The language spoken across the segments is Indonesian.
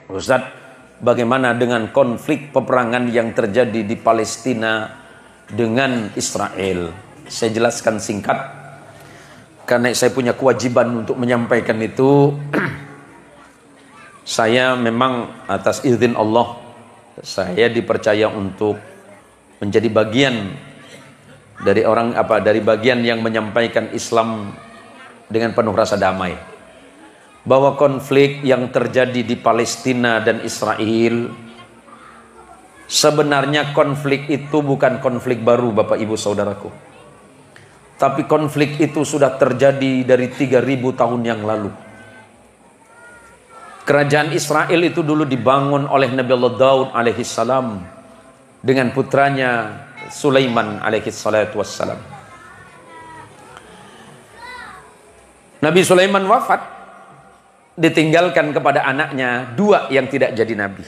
Ustaz, bagaimana dengan konflik peperangan yang terjadi di Palestina dengan Israel? Saya jelaskan singkat, karena saya punya kewajiban untuk menyampaikan itu. Saya memang atas izin Allah, saya dipercaya untuk menjadi bagian dari dari bagian yang menyampaikan Islam dengan penuh rasa damai. Bahwa konflik yang terjadi di Palestina dan Israel, sebenarnya konflik itu bukan konflik baru, Bapak Ibu Saudaraku. Tapi konflik itu sudah terjadi dari 3000 tahun yang lalu. Kerajaan Israel itu dulu dibangun oleh Nabi Allah Daud alaihissalam dengan putranya Sulaiman alaihissalam. Nabi Sulaiman wafat, ditinggalkan kepada anaknya 2 yang tidak jadi nabi.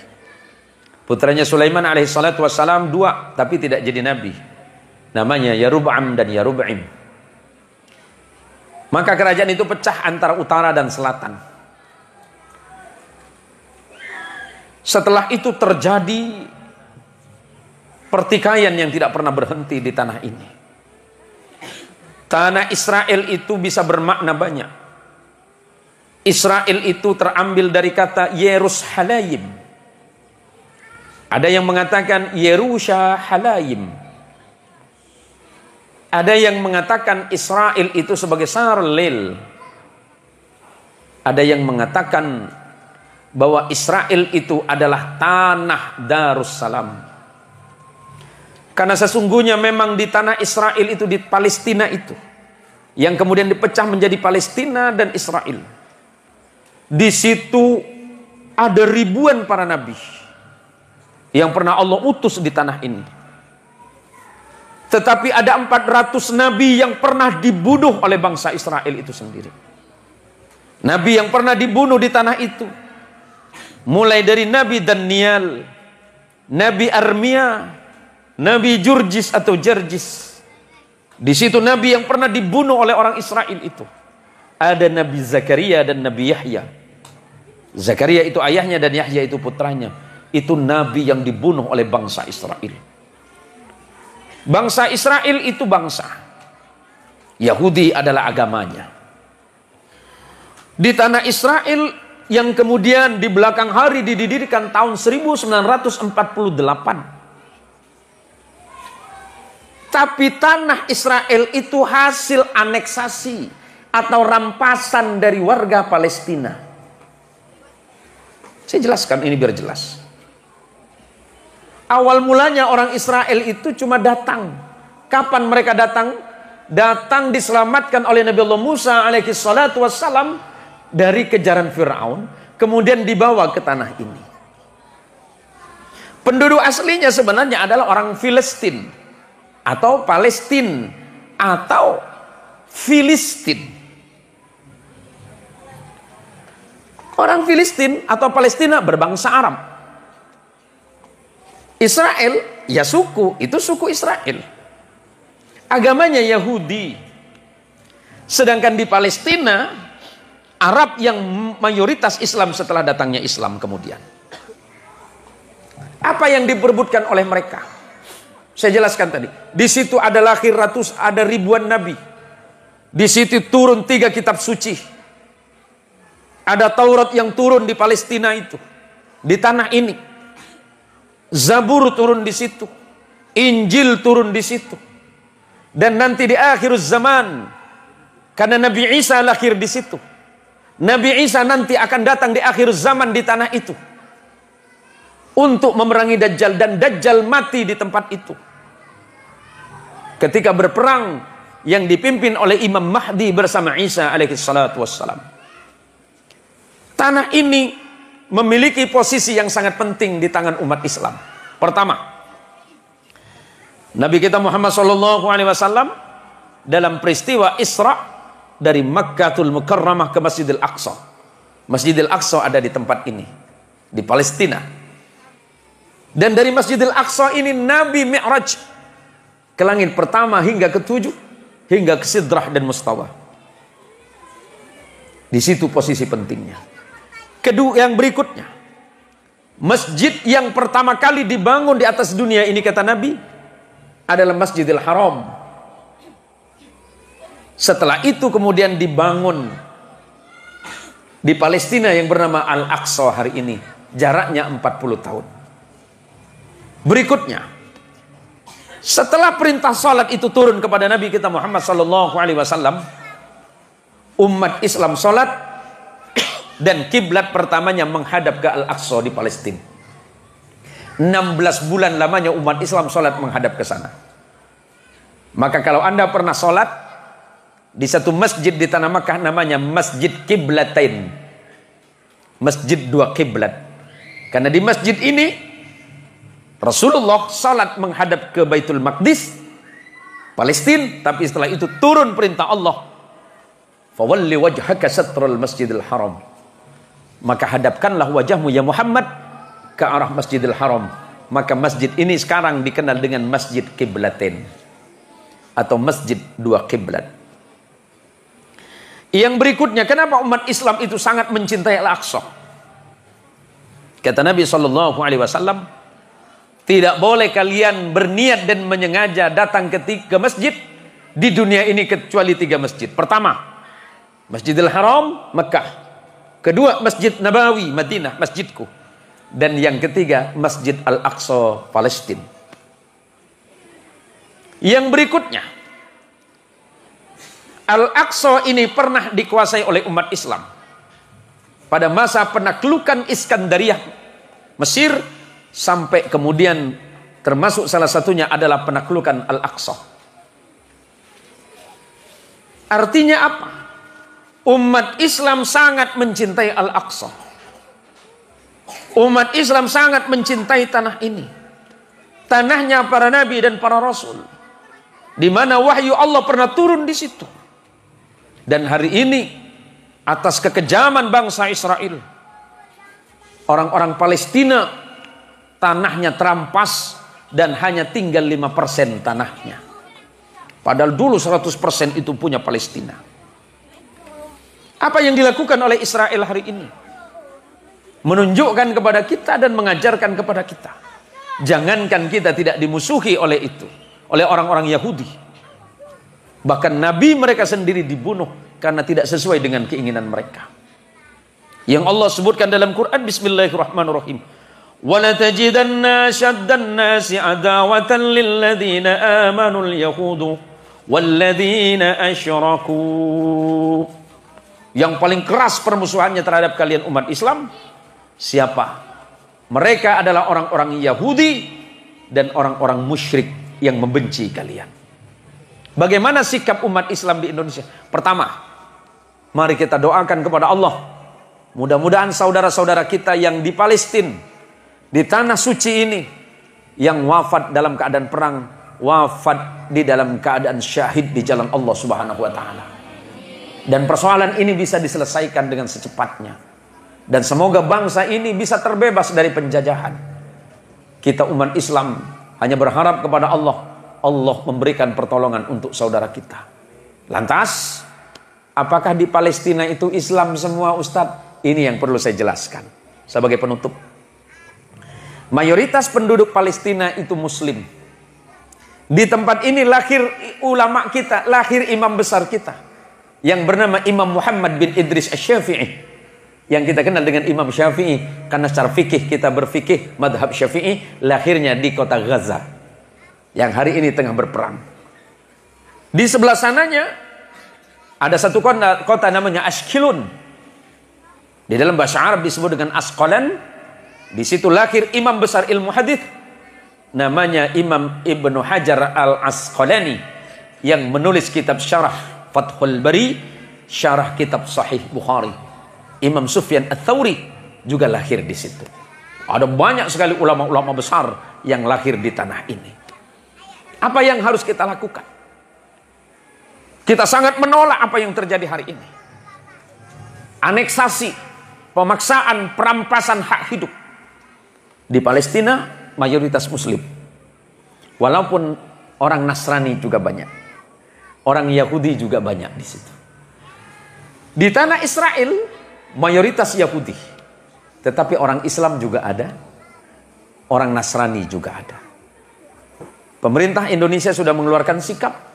Putranya Sulaiman alaihissalam 2 tapi tidak jadi nabi. Namanya Yarub'am dan Yarub'im. Maka kerajaan itu pecah antara utara dan selatan. Setelah itu terjadi pertikaian yang tidak pernah berhenti di tanah ini. Tanah Israel itu bisa bermakna banyak. Israel itu terambil dari kata Yerusalayim. Ada yang mengatakan Yerushalayim. Ada yang mengatakan Israel itu sebagai Sarlil. Ada yang mengatakan bahwa Israel itu adalah tanah Darussalam. Karena sesungguhnya memang di tanah Israel itu, di Palestina itu, yang kemudian dipecah menjadi Palestina dan Israel. Di situ ada ribuan para nabi yang pernah Allah utus di tanah ini. Tetapi ada 400 nabi yang pernah dibunuh oleh bangsa Israel itu sendiri. Nabi yang pernah dibunuh di tanah itu, mulai dari Nabi Daniel, Nabi Armia, Nabi Jurjis atau Jerjis. Di situ nabi yang pernah dibunuh oleh orang Israel itu. Ada Nabi Zakaria dan Nabi Yahya. Zakaria itu ayahnya dan Yahya itu putranya. Itu nabi yang dibunuh oleh bangsa Israel. Bangsa Israel itu bangsa. Yahudi adalah agamanya. Di tanah Israel yang kemudian di belakang hari didirikan tahun 1948. Tapi tanah Israel itu hasil aneksasi atau rampasan dari warga Palestina. Saya jelaskan ini biar jelas. Awal mulanya orang Israel itu cuma datang. Kapan mereka datang? Datang diselamatkan oleh Nabi Allah Musa alaihi salatu wassalam dari kejaran Fir'aun, kemudian dibawa ke tanah ini. Penduduk aslinya sebenarnya adalah orang Filistin atau Palestin atau Filistin. Orang Filistin atau Palestina berbangsa Arab. Israel, ya suku, itu suku Israel. Agamanya Yahudi. Sedangkan di Palestina, Arab yang mayoritas Islam setelah datangnya Islam kemudian. Apa yang diperebutkan oleh mereka? Saya jelaskan tadi. Di situ ada lahir ada ribuan nabi. Di situ turun 3 kitab suci. Ada Taurat yang turun di Palestina itu. Di tanah ini. Zabur turun di situ. Injil turun di situ. Dan nanti di akhir zaman, karena Nabi Isa lahir di situ. Nabi Isa nanti akan datang di akhir zaman di tanah itu. Untuk memerangi Dajjal, dan Dajjal mati di tempat itu. Ketika berperang yang dipimpin oleh Imam Mahdi bersama Isa alaihi salatu wassalam. Tanah ini memiliki posisi yang sangat penting di tangan umat Islam. Pertama, Nabi kita Muhammad SAW dalam peristiwa Isra dari Makkatul Mukarramah ke Masjidil Aqsa. Masjidil Aqsa ada di tempat ini, di Palestina. Dan dari Masjidil Aqsa ini Nabi Mi'raj ke langit pertama hingga ke-7, hingga ke Sidrah dan Mustawa. Di situ posisi pentingnya. Kedua, yang berikutnya, Masjid yang pertama kali dibangun di atas dunia ini, kata Nabi, adalah Masjidil Haram. Setelah itu kemudian dibangun di Palestina yang bernama Al-Aqsa hari ini. Jaraknya 40 tahun. Berikutnya, setelah perintah salat itu turun kepada Nabi kita Muhammad SAW, umat Islam salat dan kiblat pertamanya menghadap ke Al-Aqsa di Palestina. 16 bulan lamanya umat Islam salat menghadap ke sana. Maka kalau Anda pernah salat di satu masjid di Tanah Makkah namanya Masjid Kiblatain, Masjid dua kiblat. Karena di masjid ini Rasulullah salat menghadap ke Baitul Maqdis, Palestina, tapi setelah itu turun perintah Allah, fawalli wajhaka satral Masjidil Haram, maka hadapkanlah wajahmu ya Muhammad ke arah Masjidil Haram. Maka masjid ini sekarang dikenal dengan Masjid Kiblatain atau Masjid dua kiblat. Yang berikutnya, kenapa umat Islam itu sangat mencintai Al-Aqsa? Kata Nabi SAW, tidak boleh kalian berniat dan menyengaja datang ke masjid di dunia ini kecuali 3 masjid. Pertama, Masjidil Haram, Mekah. Kedua, Masjid Nabawi, Madinah, masjidku. Dan yang ketiga, Masjid Al-Aqsa, Palestina. Yang berikutnya, Al-Aqsa ini pernah dikuasai oleh umat Islam pada masa penaklukan Iskandariyah Mesir, sampai kemudian termasuk salah satunya adalah penaklukan Al-Aqsa. Artinya apa? Umat Islam sangat mencintai Al-Aqsa. Umat Islam sangat mencintai tanah ini. Tanahnya para nabi dan para rasul, di mana wahyu Allah pernah turun di situ. Dan hari ini atas kekejaman bangsa Israel, orang-orang Palestina tanahnya terampas dan hanya tinggal 5% tanahnya. Padahal dulu 100% itu punya Palestina. Apa yang dilakukan oleh Israel hari ini? Menunjukkan kepada kita dan mengajarkan kepada kita. Jangankan kita tidak dimusuhi oleh itu, oleh orang-orang Yahudi. Bahkan nabi mereka sendiri dibunuh karena tidak sesuai dengan keinginan mereka. Yang Allah sebutkan dalam Quran, Bismillahirrahmanirrahim. وَلَتَجِدَنَّ أَشَدَّ النَّاسِ عَدَاوَةً لِلَّذِينَ آمَنُوا الْيَهُودُ وَالَّذِينَ أَشْرَكُوا. Yang paling keras permusuhannya terhadap kalian umat Islam, siapa? Mereka adalah orang-orang Yahudi dan orang-orang musyrik yang membenci kalian. Bagaimana sikap umat Islam di Indonesia? Pertama, mari kita doakan kepada Allah, mudah-mudahan saudara-saudara kita yang di Palestina, di tanah suci ini, yang wafat dalam keadaan perang, wafat di dalam keadaan syahid di jalan Allah Subhanahu wa taala. Dan persoalan ini bisa diselesaikan dengan secepatnya. Dan semoga bangsa ini bisa terbebas dari penjajahan. Kita umat Islam hanya berharap kepada Allah, Allah memberikan pertolongan untuk saudara kita. Lantas, apakah di Palestina itu Islam semua, Ustadz? Ini yang perlu saya jelaskan sebagai penutup. Mayoritas penduduk Palestina itu Muslim. Di tempat ini lahir ulama kita, lahir imam besar kita, yang bernama Imam Muhammad bin Idris Asy-Syafi'i, yang kita kenal dengan Imam Syafi'i, karena secara fikih kita berfikih madhab Syafi'i. Lahirnya di kota Gaza, yang hari ini tengah berperang. Di sebelah sananya ada satu kota namanya Ashkelon. Di dalam bahasa Arab disebut dengan Asqalan. Di situ lahir imam besar ilmu hadis, namanya Imam Ibnu Hajar Al-Asqalani, yang menulis kitab syarah Fathul Bari, syarah kitab Sahih Bukhari. Imam Sufyan Ats-Tsauri juga lahir di situ. Ada banyak sekali ulama-ulama besar yang lahir di tanah ini. Apa yang harus kita lakukan? Kita sangat menolak apa yang terjadi hari ini. Aneksasi, pemaksaan, perampasan hak hidup. Di Palestina mayoritas Muslim. Walaupun orang Nasrani juga banyak. Orang Yahudi juga banyak di situ. Di tanah Israel mayoritas Yahudi. Tetapi orang Islam juga ada. orang Nasrani juga ada. Pemerintah Indonesia sudah mengeluarkan sikap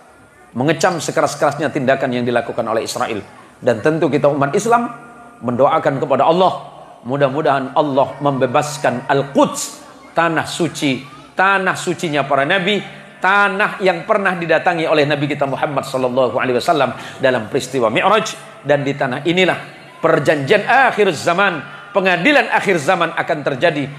mengecam sekeras-kerasnya tindakan yang dilakukan oleh Israel. Dan tentu kita umat Islam mendoakan kepada Allah, mudah-mudahan Allah membebaskan Al-Quds, tanah suci, tanah sucinya para nabi, tanah yang pernah didatangi oleh Nabi kita Muhammad SAW dalam peristiwa Mi'raj. Dan di tanah inilah perjanjian akhir zaman, pengadilan akhir zaman akan terjadi.